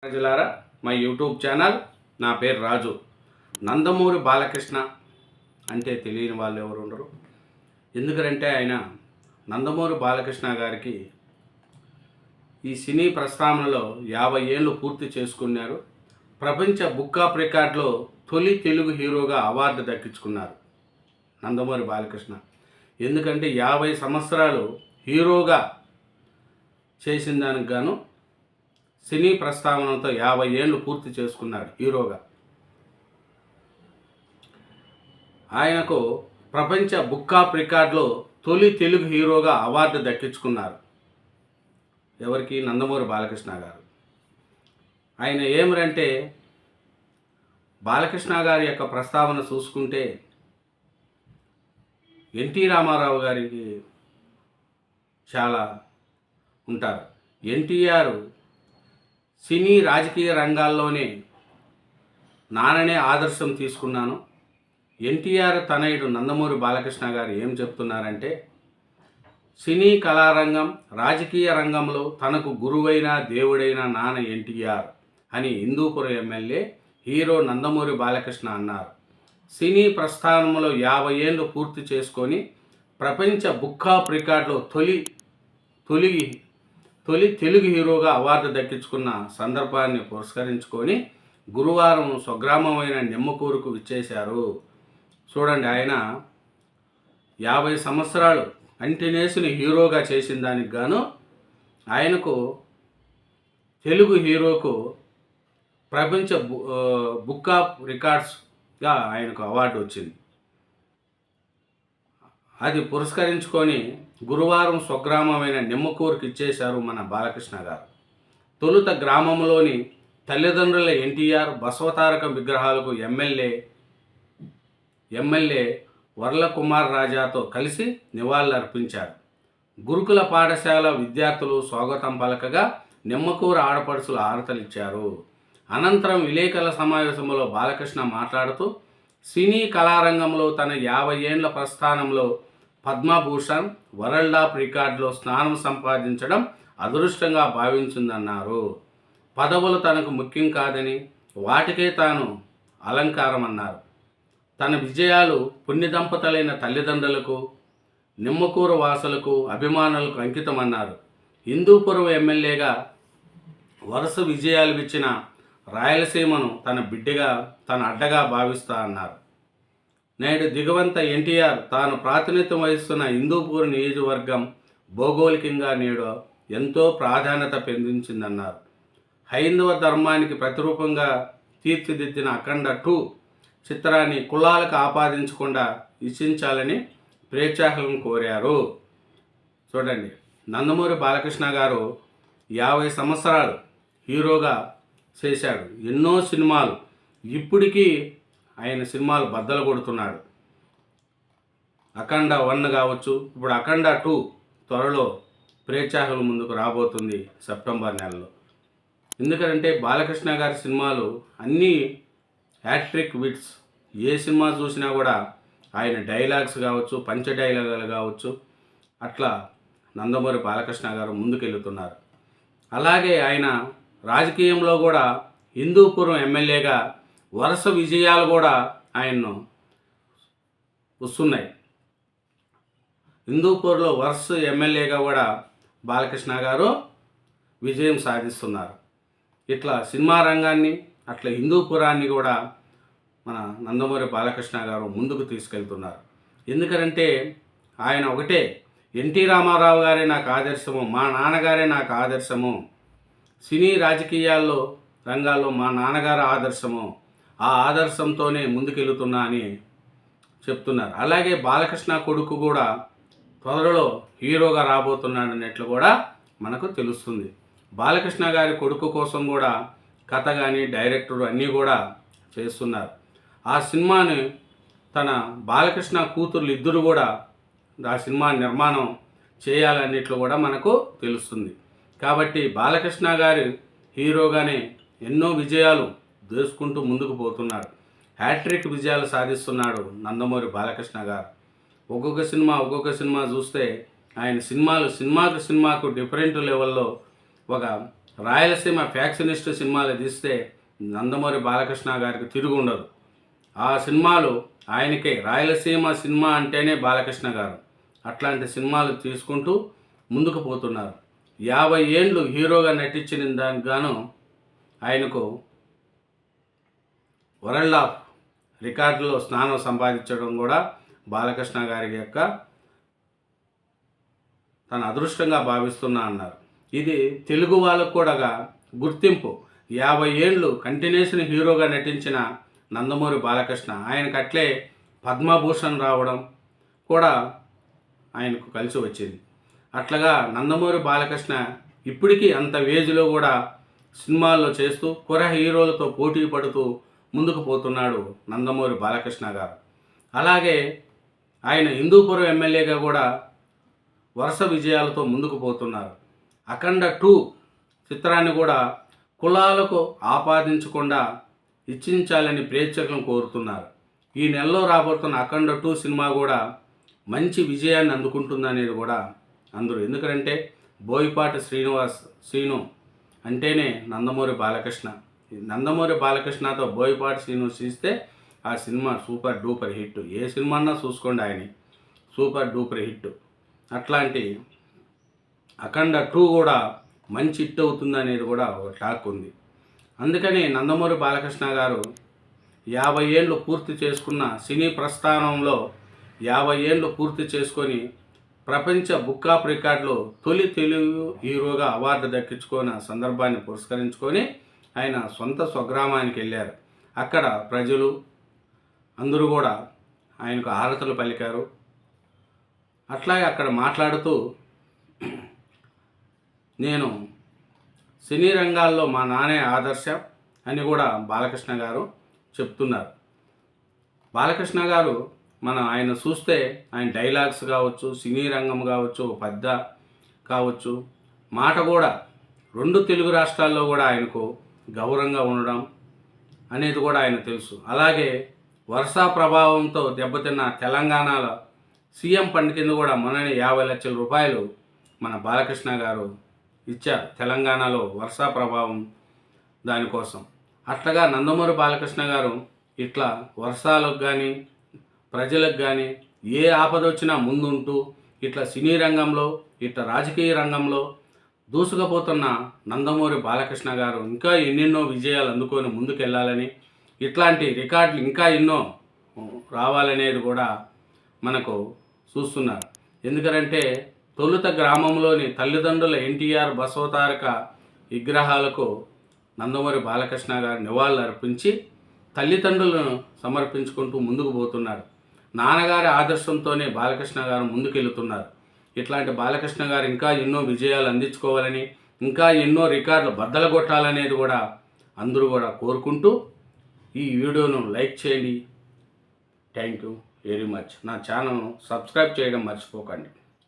ప్రజలారా, మా YouTube channel, నా పేరు రాజు. నందమూరి బాలకృష్ణ అంటే తెలియని వాళ్ళు ఎవరు ఉండరు. ఎందుకంటే ఆయన నందమూరి బాలకృష్ణ గారికి ఈ సినీ ప్రస్థానంలో 50 ఏళ్ళు పూర్తి చేసుకున్నారు. ప్రపంచ బుక్ ఆఫ్ రికార్డులో తొలి తెలుగు హీరోగా అవార్డు దక్కించుకున్నారు నందమూరి బాలకృష్ణ. ఎందుకంటే 50 సంవత్సరాలు హీరోగా చేసిన దానికి గాను సినీ ప్రస్థానంతో 50 ఏళ్ళు పూర్తి చేసుకున్నాడు హీరోగా. ఆయనకు ప్రపంచ బుక్ ఆఫ్ రికార్డులో తొలి తెలుగు హీరోగా అవార్డు దక్కించుకున్నారు. ఎవరికి? నందమూరి బాలకృష్ణ గారు. ఆయన ఏమిరంటే, బాలకృష్ణ గారి యొక్క ప్రస్తావన చూసుకుంటే ఎన్టీ రామారావు గారికి చాలా ఉంటారు. ఎన్టీఆర్ సినీ రాజకీయ రంగాల్లోనే నాన్ననే ఆదర్శం తీసుకున్నాను. ఎన్టీఆర్ తనయుడు నందమూరి బాలకృష్ణ గారు ఏం చెప్తున్నారంటే, సినీ కళారంగం రాజకీయ రంగంలో తనకు గురువైన దేవుడైన నాన్న ఎన్టీఆర్ అని హిందూపురం ఎమ్మెల్యే హీరో నందమూరి బాలకృష్ణ అన్నారు. సినీ ప్రస్థానంలో 50 ఏళ్ళు పూర్తి చేసుకొని ప్రపంచ బుక్ ఆఫ్ రికార్డులో తొలి తెలుగు హీరోగా అవార్డు దక్కించుకున్న సందర్భాన్ని పురస్కరించుకొని గురువారం స్వగ్రామమైన నిమ్మకూరుకు విచ్చేశారు. చూడండి, ఆయన 50 సంవత్సరాలు కంటిన్యూస్ని హీరోగా చేసిన దానికి గాను ఆయనకు తెలుగు హీరోకు ప్రపంచ బుక్ ఆఫ్ రికార్డ్స్గా ఆయనకు అవార్డు వచ్చింది. అది పురస్కరించుకొని గురువారం స్వగ్రామమైన నిమ్మకూరుకి ఇచ్చేశారు మన బాలకృష్ణ గారు. తొలుత గ్రామంలోని తల్లిదండ్రుల ఎన్టీఆర్ బసవతారక విగ్రహాలకు ఎమ్మెల్యే వర్ల కుమార్ రాజాతో కలిసి నివాళులర్పించారు. గురుకుల పాఠశాల విద్యార్థులు స్వాగతం పలకగా నిమ్మకూరు ఆడపడుచులు హారతలిచ్చారు. అనంతరం విలేకరుల సమావేశంలో బాలకృష్ణ మాట్లాడుతూ, సినీ కళారంగంలో తన 50 ఏళ్ల ప్రస్థానంలో పద్మభూషణ్, వరల్డ్ ఆఫ్ రికార్డులో స్థానం సంపాదించడం అదృష్టంగా భావించిందన్నారు. పదవులు తనకు ముఖ్యం కాదని, వాటికే తాను అలంకారం అన్నారు. తన విజయాలు పుణ్య దంపతులైన తల్లిదండ్రులకు, నిమ్మకూరు వాసులకు, అభిమానులకు అంకితమన్నారు. హిందూపురం ఎమ్మెల్యేగా వరుస విజయాలు ఇచ్చిన రాయలసీమను తన అడ్డగా భావిస్తా అన్నారు. నేడు దిగవంత ఎన్టీఆర్ తాను ప్రాతినిధ్యం వహిస్తున్న హిందూపూర్ నియోజకవర్గం భౌగోళికంగా నేడు ఎంతో ప్రాధాన్యత పెందించిందన్నారు. హైందవ ధర్మానికి ప్రతిరూపంగా తీర్చిదిద్దిన అఖండ 2 చిత్రాన్ని కులాలకు ఆపాదించకుండా వీక్షించాలని ప్రేక్షకులను కోరారు. చూడండి, నందమూరి బాలకృష్ణ గారు 50 సంవత్సరాలు హీరోగా చేశాడు. ఎన్నో సినిమాలు, ఇప్పటికీ ఆయన సినిమాలు బద్దలు కొడుతున్నాడు. అఖండ 1 కావచ్చు, ఇప్పుడు అఖండ 2 త్వరలో ప్రేక్షకుల ముందుకు రాబోతుంది సెప్టెంబర్ నెలలో. ఎందుకంటే బాలకృష్ణ గారి సినిమాలు అన్నీ హ్యాట్రిక్ విట్స్. ఏ సినిమా చూసినా కూడా ఆయన డైలాగ్స్ కావచ్చు, పంచ డైలాగులు కావచ్చు, అట్లా నందమూరి బాలకృష్ణ గారు ముందుకెళ్తున్నారు. అలాగే ఆయన రాజకీయంలో కూడా హిందూపురం ఎమ్మెల్యేగా వరుస విజయాలు కూడా ఆయన్ను వస్తున్నాయి. హిందూపూర్లో వరుస ఎమ్మెల్యేగా కూడా బాలకృష్ణ గారు విజయం సాధిస్తున్నారు. ఇట్లా సినిమా రంగాన్ని, అట్లా హిందూపురాన్ని కూడా మన నందమూరి బాలకృష్ణ గారు ముందుకు తీసుకెళ్తున్నారు. ఎందుకంటే ఆయన ఒకటే, ఎన్టీ రామారావు గారే నాకు ఆదర్శము, మా నాన్నగారే నాకు ఆదర్శము, సినీ రాజకీయాల్లో రంగాల్లో మా నాన్నగారు ఆదర్శము, ఆ ఆదర్శంతోనే ముందుకెళ్తున్నా అని చెప్తున్నారు. అలాగే బాలకృష్ణ కొడుకు కూడా త్వరలో హీరోగా రాబోతున్నాడన్నట్లు కూడా మనకు తెలుస్తుంది. బాలకృష్ణ గారి కొడుకు కోసం కూడా కథ కానీ డైరెక్టర్ అన్నీ కూడా చేస్తున్నారు. ఆ సినిమాని తన బాలకృష్ణ కూతుర్లు ఇద్దరు కూడా ఆ సినిమా నిర్మాణం చేయాలన్నట్లు కూడా మనకు తెలుస్తుంది. కాబట్టి బాలకృష్ణ గారి హీరోగానే ఎన్నో విజయాలు దోసుకుంటూ ముందుకు పోతున్నాడు. హ్యాట్రిక్ విజయాలు సాధిస్తున్నాడు నందమూరి బాలకృష్ణ గారు. ఒక్కొక్క సినిమా చూస్తే ఆయన సినిమాకు డిఫరెంట్ లెవెల్లో ఒక రాయలసీమ ఫ్యాక్షనిస్ట్ సినిమాలు తీస్తే నందమూరి బాలకృష్ణ గారికి తిరుగు ఉండదు. ఆ సినిమాలు ఆయనకే. రాయలసీమ సినిమా అంటేనే బాలకృష్ణ గారు. అట్లాంటి సినిమాలు తీసుకుంటూ ముందుకు పోతున్నారు. 50 ఏండ్లు హీరోగా నటించిన దానికి గాను ఆయనకు వరల్డ్ ఆఫ్ రికార్డులో స్థానం సంపాదించడం కూడా బాలకృష్ణ గారి యొక్క తన అదృష్టంగా భావిస్తున్నా అన్నారు. ఇది తెలుగు వాళ్ళకు కూడా గుర్తింపు. 50 ఏండ్లు కంటిన్యూషన్ హీరోగా నటించిన నందమూరి బాలకృష్ణ, ఆయనకు అట్లే పద్మభూషణ్ రావడం కూడా ఆయనకు కలిసి వచ్చింది. అట్లాగా నందమూరి బాలకృష్ణ ఇప్పటికీ అంత వేజ్లో కూడా సినిమాల్లో చేస్తూ కుర్ర హీరోలతో పోటీ పడుతూ ముందుకు పోతున్నాడు నందమూరి బాలకృష్ణ గారు. అలాగే ఆయన హిందూపురం ఎమ్మెల్యేగా కూడా వరుస విజయాలతో ముందుకు పోతున్నారు. అఖండ 2 చిత్రాన్ని కూడా కులాలకు ఆపాదించకుండా ఇచ్చించాలని ప్రేక్షకులను కోరుతున్నారు. ఈ నెలలో రాబోతున్న అఖండ 2 సినిమా కూడా మంచి విజయాన్ని అందుకుంటుందనేది కూడా అందరూ. ఎందుకంటే బోయపాటి శ్రీను అంటేనే నందమూరి బాలకృష్ణ. నందమూరి బాలకృష్ణతో బోయపాటి శ్రీను తీస్తే ఆ సినిమా సూపర్ డూపర్ హిట్. ఏ సినిమా అన్నా చూసుకోండి, ఆయన సూపర్ డూపర్ హిట్. అట్లాంటి అఖండ 2 కూడా మంచి హిట్ అవుతుందనేది కూడా ఒక టాక్ ఉంది. అందుకని నందమూరి బాలకృష్ణ గారు 50 ఏండ్లు పూర్తి చేసుకున్న సినీ ప్రస్థానంలో 50 ఏండ్లు పూర్తి చేసుకొని ప్రపంచ బుక్ ఆఫ్ రికార్డులో తొలి తెలుగు హీరోగా అవార్డు దక్కించుకున్న సందర్భాన్ని పురస్కరించుకొని ఆయన సొంత స్వగ్రామానికి వెళ్ళారు. అక్కడ ప్రజలు అందరూ కూడా ఆయనకు హారతులు పలికారు. అట్లాగే అక్కడ మాట్లాడుతూ, నేను సినీ రంగాల్లో మా నాన్నే ఆదర్శం అని కూడా బాలకృష్ణ గారు చెప్తున్నారు. బాలకృష్ణ గారు ఆయన చూస్తే ఆయన డైలాగ్స్ కావచ్చు, సినీ రంగం కావచ్చు, పెద్ద కావచ్చు, మాట కూడా 2 తెలుగు రాష్ట్రాల్లో కూడా ఆయనకు గౌరవంగా ఉండడం అనేది కూడా ఆయన తెలుసు. అలాగే వర్షా ప్రభావంతో దెబ్బతిన్న తెలంగాణలో సీఎం ఫండ్ కింద కూడా మొన్ననే 50 లక్షల రూపాయలు మన బాలకృష్ణ గారు ఇచ్చారు తెలంగాణలో వర్షా ప్రభావం దానికోసం. అట్లాగా నందమూరి బాలకృష్ణ గారు ఇట్లా వర్షాలకు కానీ ప్రజలకు కానీ ఏ ఆపద వచ్చినా ముందుంటూ ఇట్లా సినీ రంగంలో ఇట్లా రాజకీయ రంగంలో దూసుకుపోతున్న నందమూరి బాలకృష్ణ గారు ఇంకా ఎన్నెన్నో విజయాలు అందుకొని ముందుకెళ్ళాలని, ఇట్లాంటి రికార్డులు ఇంకా ఎన్నో రావాలనేది కూడా మనకు చూస్తున్నారు. ఎందుకంటే తొలుత గ్రామంలోని తల్లిదండ్రుల ఎన్టీఆర్ బసవతారక విగ్రహాలకు నందమూరి బాలకృష్ణ గారు నివాళులు అర్పించి తల్లిదండ్రులను సమర్పించుకుంటూ ముందుకు పోతున్నారు. నాన్నగారి ఆదర్శంతోనే బాలకృష్ణ గారు ముందుకెళ్తున్నారు. ఇట్లాంటి బాలకృష్ణ గారు ఇంకా ఎన్నో విజయాలు అందించుకోవాలని, ఇంకా ఎన్నో రికార్డులు బద్దలగొట్టాలనేది కూడా అందరూ కూడా కోరుకుంటూ ఈ వీడియోను లైక్ చేయండి. Thank you very much. నా ఛానల్ను సబ్స్క్రైబ్ చేయడం మర్చిపోకండి.